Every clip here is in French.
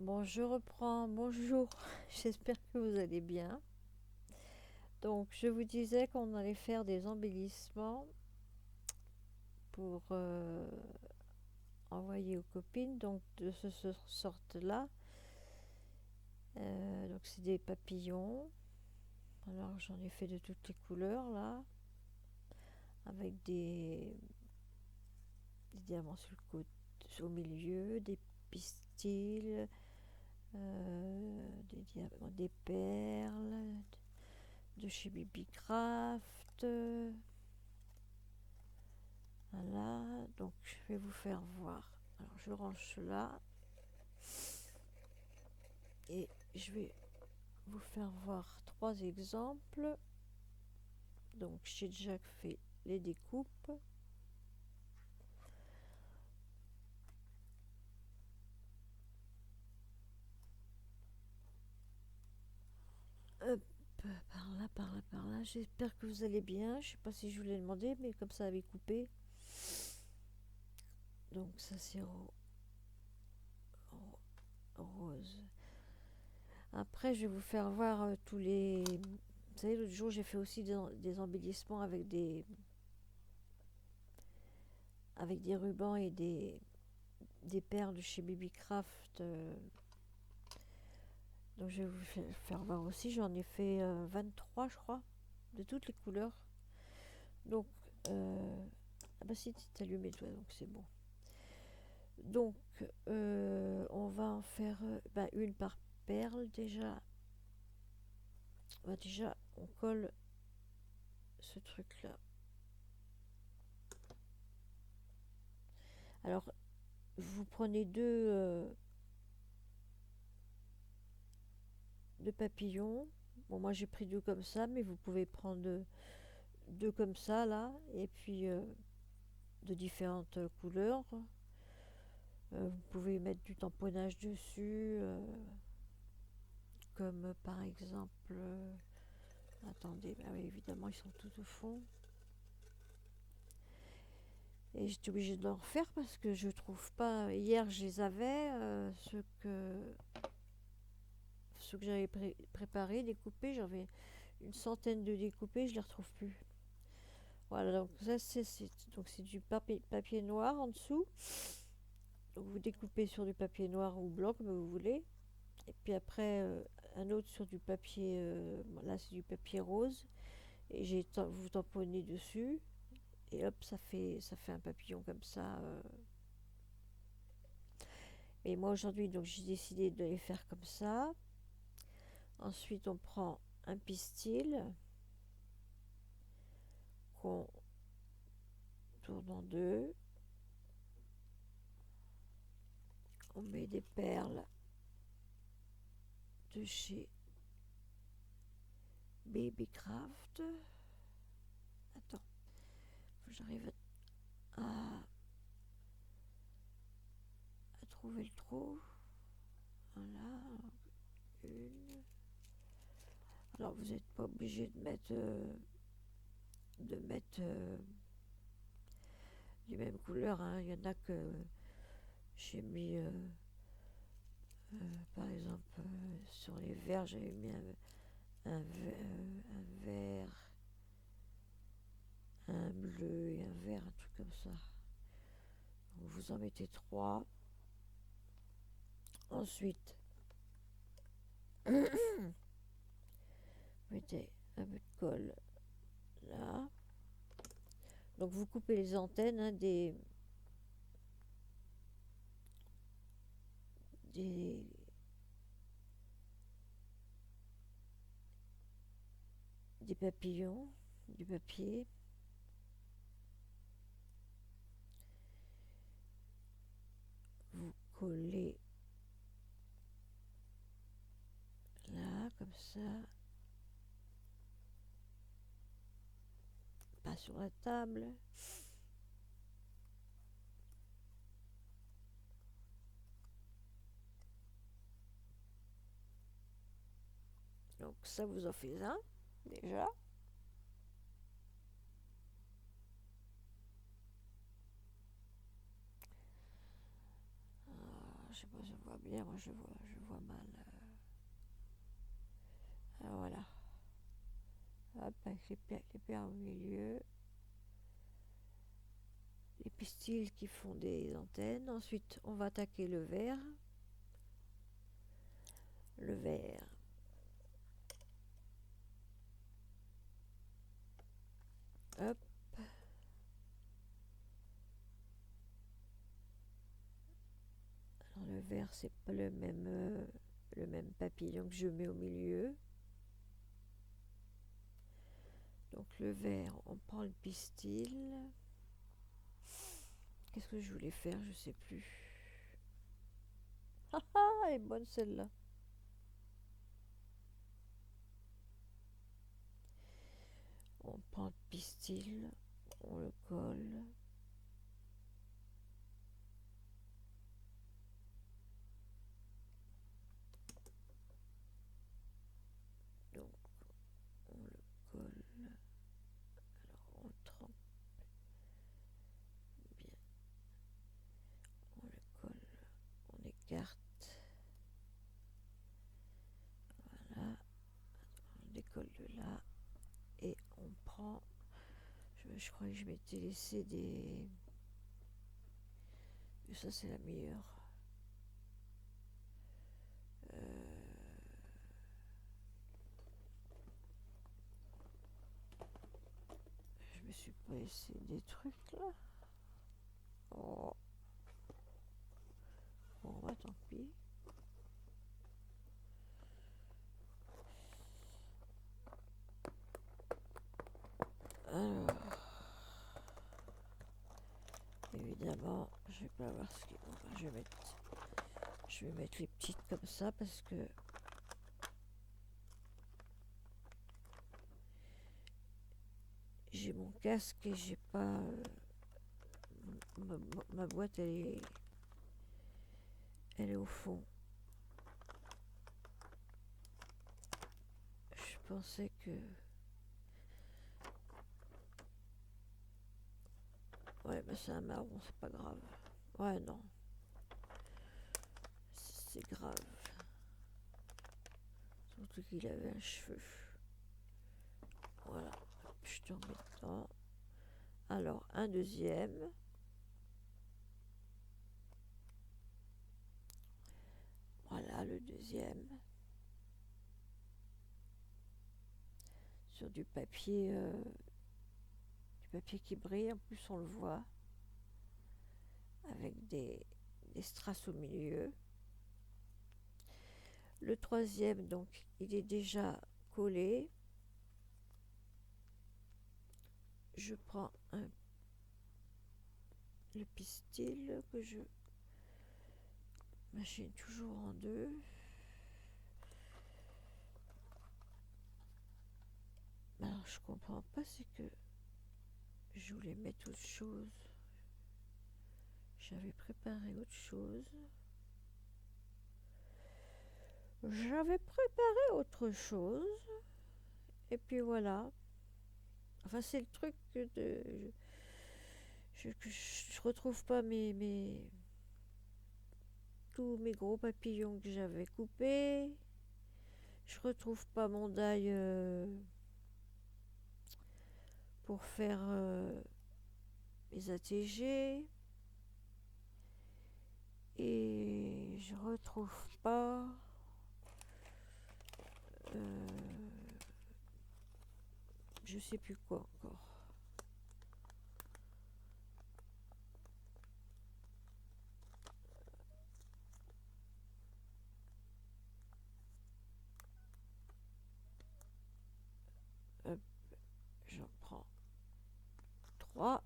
Bon, je reprends. Bonjour, j'espère que vous allez bien. Donc, je vous disais qu'on allait faire des embellissements pour envoyer aux copines, donc de ce sorte-là. Donc, c'est des papillons. Alors, j'en ai fait de toutes les couleurs là, avec des diamants sur le côté, au milieu, des pistils, des diamants, des perles de chez Bibi Craft. Voilà, donc je vais vous faire voir. Alors je range cela et je vais vous faire voir trois exemples. Donc j'ai déjà fait les découpes. Hop, par là, par là, par là. J'espère que vous allez bien. Je sais pas si je vous l'ai demandé, mais comme ça avait coupé. Donc ça c'est rose. Après je vais vous faire voir tous les... Vous savez, l'autre jour j'ai fait aussi des embellissements avec des rubans et des perles de chez Baby Craft. Donc je vais vous faire voir aussi. J'en ai fait 23, je crois, de toutes les couleurs. Donc, ah bah si, tu allumé toi, donc c'est bon. Donc, on va en faire une par perle déjà. Déjà, on colle ce truc-là. Alors, vous prenez deux papillons. Bon, moi j'ai pris deux comme ça, mais vous pouvez prendre deux comme ça, là, et puis de différentes couleurs. Vous pouvez mettre du tamponnage dessus, comme par exemple... attendez, bah oui, évidemment, ils sont tout au fond. Et j'étais obligée de leur refaire parce que je trouve pas... Hier, je les avais, ceux que j'avais préparés, découpés. J'avais une centaine de découpés, je les retrouve plus. Voilà, donc ça, c'est du papier noir en dessous. Donc vous découpez sur du papier noir ou blanc, comme vous voulez. Et puis après, un autre sur du papier, là c'est du papier rose. Et vous tamponnez dessus. Et hop, ça fait un papillon comme ça. Et moi aujourd'hui, donc j'ai décidé de les faire comme ça. Ensuite, on prend un pistil qu'on tourne en deux. On met des perles de chez Babycraft. Attends, faut que j'arrive à trouver le trou. Voilà, une. Alors vous n'êtes pas obligé de mettre les mêmes couleurs, hein. Il y en a que j'ai mis, par exemple, sur les verts, j'avais mis un vert, un bleu et un vert, un truc comme ça. Donc vous en mettez trois. Ensuite, mettez un peu de colle là. Donc vous coupez les antennes, hein, des, des papillons, du papier. Vous collez là, comme ça. Pas sur la table. Donc ça, vous en faites un, déjà. sais pas si on voit bien, moi je vois mal. Alors voilà. Hop, avec les perles au milieu. Les pistils qui font des antennes. Ensuite, on va attaquer le vert. Le vert. Hop. Alors le vert, c'est pas le même papillon que je mets au milieu. Donc le vert, on prend le pistil. Qu'est-ce que je voulais faire? Je sais plus. Ah ah, elle est bonne celle-là. On prend le pistil, on le colle. Donc on le colle. Alors on trempe bien. On le colle. On écarte. Voilà. On décolle de là. Et on prend. Je crois que je m'étais laissé des. Mais ça c'est la meilleure. Je me suis pas laissé des trucs là. Oh. Bon bah tant pis. Alors. Évidemment, je vais pas avoir ce qu'il faut. Je vais mettre les petites comme ça parce que j'ai mon casque et j'ai pas ma boîte elle est au fond. Je pensais que ouais bah c'est un marron, c'est pas grave. Ouais non, c'est grave. Surtout qu'il avait un cheveu. Voilà, je te remets dedans. Alors un deuxième. Voilà le deuxième. Sur du papier qui brille, en plus on le voit. Avec des strass au milieu. Le troisième, donc, il est déjà collé. Je prends le pistil que je machine toujours en deux. Alors, je comprends pas, c'est que je voulais mettre autre chose. J'avais préparé autre chose. Et puis voilà. Enfin, c'est le truc de. Je retrouve pas tous mes gros papillons que j'avais coupés. Je retrouve pas mon die pour faire mes ATG. Et je retrouve pas je sais plus quoi encore. Hop, j'en prends 3.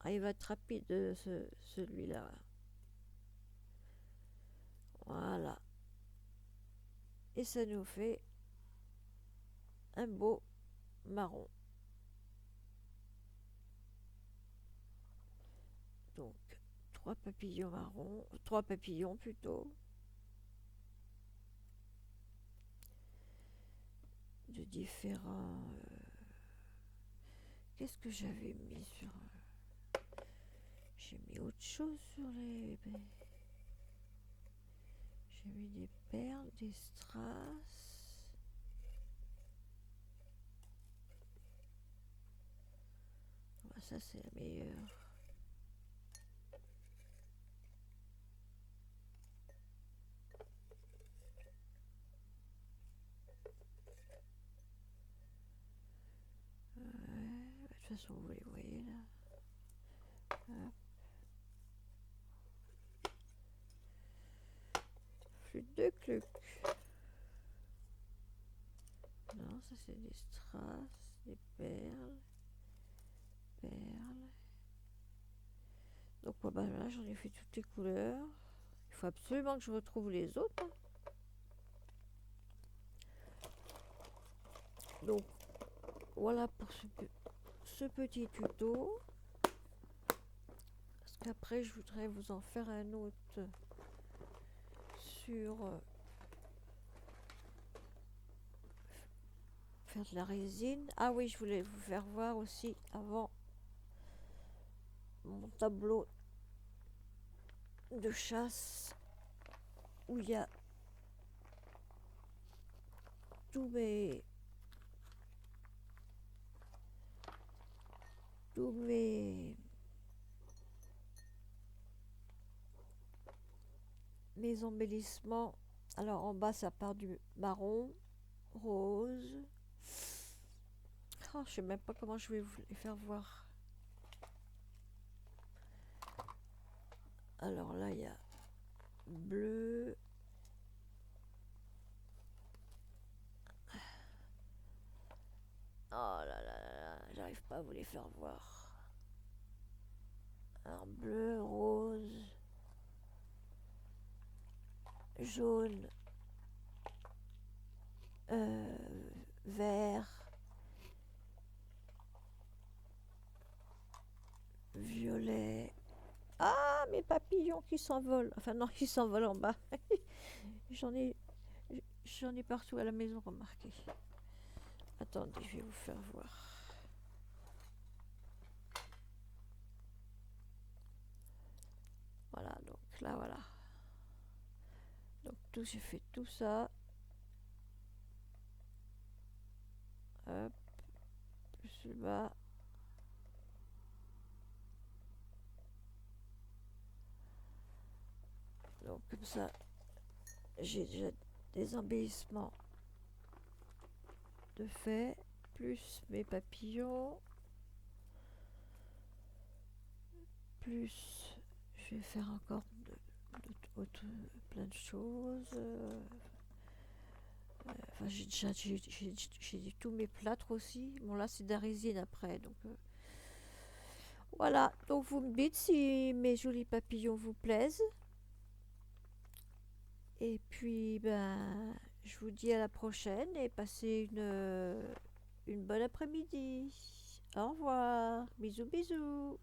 Ah, il va être rapide celui-là. Voilà. Et ça nous fait un beau marron. Donc 3 papillons marrons, 3 papillons plutôt. De différents. Qu'est-ce que j'avais mis sur. J'ai mis autre chose sur les... J'ai mis des perles, des strass. Ah, ça c'est la meilleure. De toute façon vous les voyez là. Hop. Flûte de Gluck. Non, ça c'est des strass, des perles. Donc bah, là j'en ai fait toutes les couleurs. Il faut absolument que je retrouve les autres. Donc voilà pour ce petit tuto. Parce qu'après je voudrais vous en faire un autre sur faire de la résine. Ah oui, je voulais vous faire voir aussi avant mon tableau de chasse où il y a tous mes embellissements. Alors en bas ça part du marron, rose. Oh, je sais même pas comment je vais vous les faire voir. Alors là il y a bleu. Oh là là là, j'arrive pas à vous les faire voir. Alors bleu, rose, jaune, vert, violet. Ah, mes papillons qui s'envolent. Enfin non, qui s'envolent en bas. J'en ai partout à la maison, remarquez. Attendez, je vais vous faire voir. Voilà, donc là, voilà. Donc j'ai fait tout ça. Hop, plus le bas. Donc comme ça, j'ai déjà des embellissements de fait, plus mes papillons, plus je vais faire encore plein de choses. Enfin, j'ai tous mes plâtres aussi. Bon là c'est de la résine après, donc voilà. Donc vous me dites si mes jolis papillons vous plaisent. Et puis ben je vous dis à la prochaine et passez une bonne après-midi. Au revoir. Bisous bisous.